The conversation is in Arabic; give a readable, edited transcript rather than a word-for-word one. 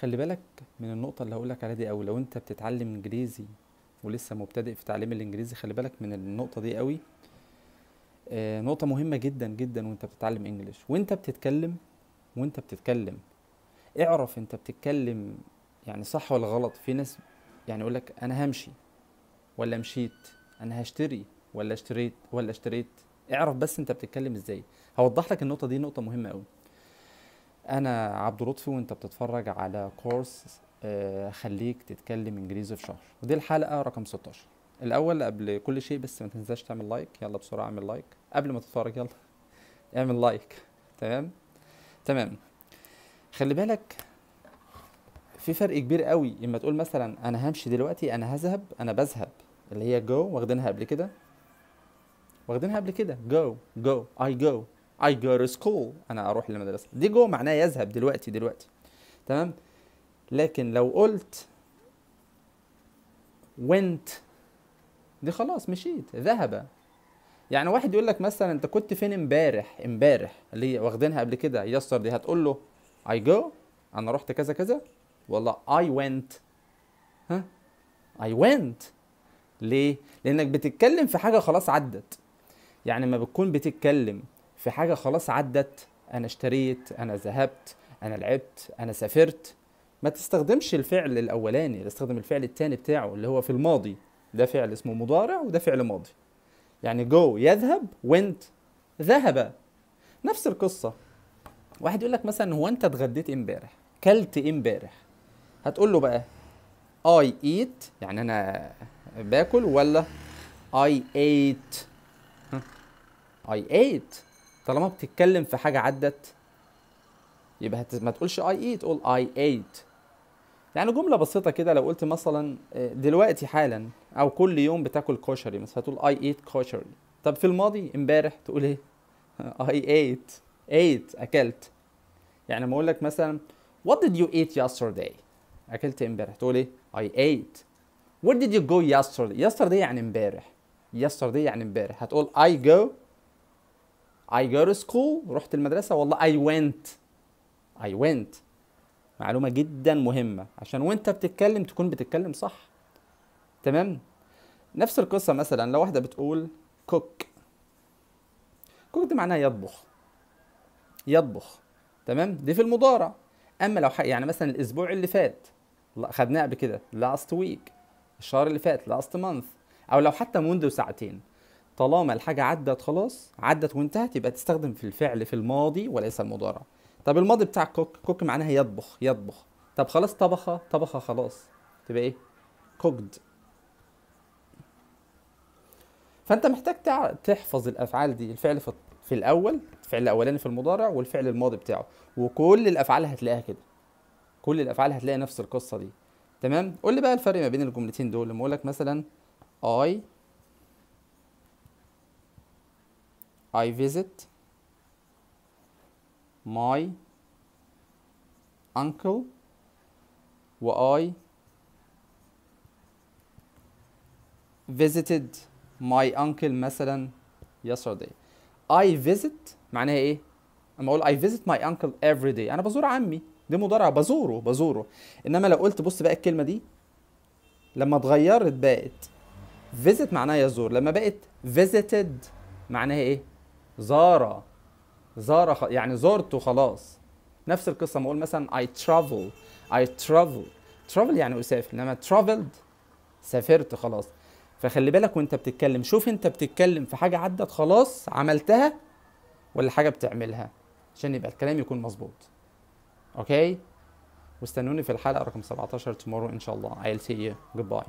خلي بالك من النقطة اللي هقولك عليها دي أوي. لو أنت بتتعلم إنجليزي ولسه مبتدئ في تعليم الإنجليزي، خلي بالك من النقطة دي أوي. نقطة مهمة جدا جدا وأنت بتتعلم إنجليش. وأنت بتتكلم اعرف أنت بتتكلم يعني صح ولا غلط. في ناس يعني يقولك أنا همشي ولا مشيت، أنا هشتري ولا اشتريت. اعرف بس أنت بتتكلم إزاي. هوضح لك النقطة دي، نقطة مهمة أوي. انا عبد لطفي وانت بتتفرج على كورس خليك تتكلم انجليزي في شهر، ودي الحلقة رقم 16. الاول قبل كل شيء بس ما تنساش تعمل لايك. يلا بسرعة اعمل لايك قبل ما تتفرج، يلا اعمل لايك. تمام تمام. خلي بالك في فرق كبير قوي اما تقول مثلا انا همشي دلوقتي، انا هذهب، انا بذهب، اللي هي جو واخدينها قبل كده جو I go to school، انا اروح للمدرسة. دي جو معناها يذهب دلوقتي. تمام. لكن لو قلت went، دي خلاص مشيت، ذهب. يعني واحد يقول لك مثلا انت كنت فين امبارح اللي هي واخدينها قبل كده يسر، دي هتقول له I go، انا رحت كذا كذا، ولا I went؟ ها، I went. ليه؟ لانك بتتكلم في حاجة خلاص عدت. يعني ما بتكون بتتكلم في حاجة خلاص عدت، انا اشتريت، انا ذهبت، انا لعبت، انا سافرت، ما تستخدمش الفعل الاولاني، تستخدم الفعل التاني بتاعه اللي هو في الماضي. ده فعل اسمه مضارع وده فعل ماضي. يعني جو يذهب، went ذهب. نفس القصة. واحد يقول لك مثلا هو انت اتغديت امبارح، كلت امبارح، هتقول له بقى I eat يعني انا باكل، ولا I ate؟ ها؟ I ate. طالما بتتكلم في حاجة عدت يبقى ما تقولش I eat، قول I ate. يعني جملة بسيطة كده، لو قلت مثلا دلوقتي حالا او كل يوم بتاكل كشري مثلا، هتقول I eat كشري. طب في الماضي امبارح تقول ايه؟ I ate اكلت. يعني ما اقول لك مثلا what did you eat yesterday، اكلت امبارح، تقول ايه؟ I ate. where did you go yesterday يعني امبارح. يعني امبارح هتقول I go to school، رحت المدرسة، والله I went. معلومة جدا مهمة عشان وانت بتتكلم تكون بتتكلم صح. تمام. نفس القصة مثلا لو واحدة بتقول cook دي معناها يطبخ. تمام. دي في المضارع. اما لو يعني مثلا الاسبوع اللي فات، لا خدناه قبل كده last week. الشهر اللي فات last month. او لو حتى منذ ساعتين. طالما الحاجة عدت خلاص، عدت وانتهت، يبقى تستخدم في الفعل في الماضي وليس المضارع. طب الماضي بتاع كوك معناها يطبخ. طب خلاص طبخ خلاص، تبقى ايه؟ cooked. فانت محتاج تحفظ الافعال دي. الفعل في الاول، الفعل الاولاني في المضارع، والفعل الماضي بتاعه، وكل الافعال هتلاقيها كده. كل الافعال هتلاقي نفس القصه دي. تمام. قول لي بقى الفرق ما بين الجملتين دول. لما اقول لك مثلا I visit my uncle، و I visited my uncle مثلا yesterday. I visit معناها ايه؟ اما اقول I visit my uncle every day، انا بزور عمي، دي مضارع، بزوره. انما لو قلت بص بقى الكلمه دي لما اتغيرت بقت visit معناها يزور، لما بقت visited معناها ايه؟ زار. يعني زرته خلاص. نفس القصه ما اقول مثلا I travel يعني اسافر، انما traveled سافرت خلاص. فخلي بالك وانت بتتكلم، شوف انت بتتكلم في حاجه عدت خلاص عملتها، ولا حاجه بتعملها، عشان يبقى الكلام يكون مظبوط. اوكي. واستنوني في الحلقه رقم 17 tomorrow ان شاء الله. I'll see you. Goodbye.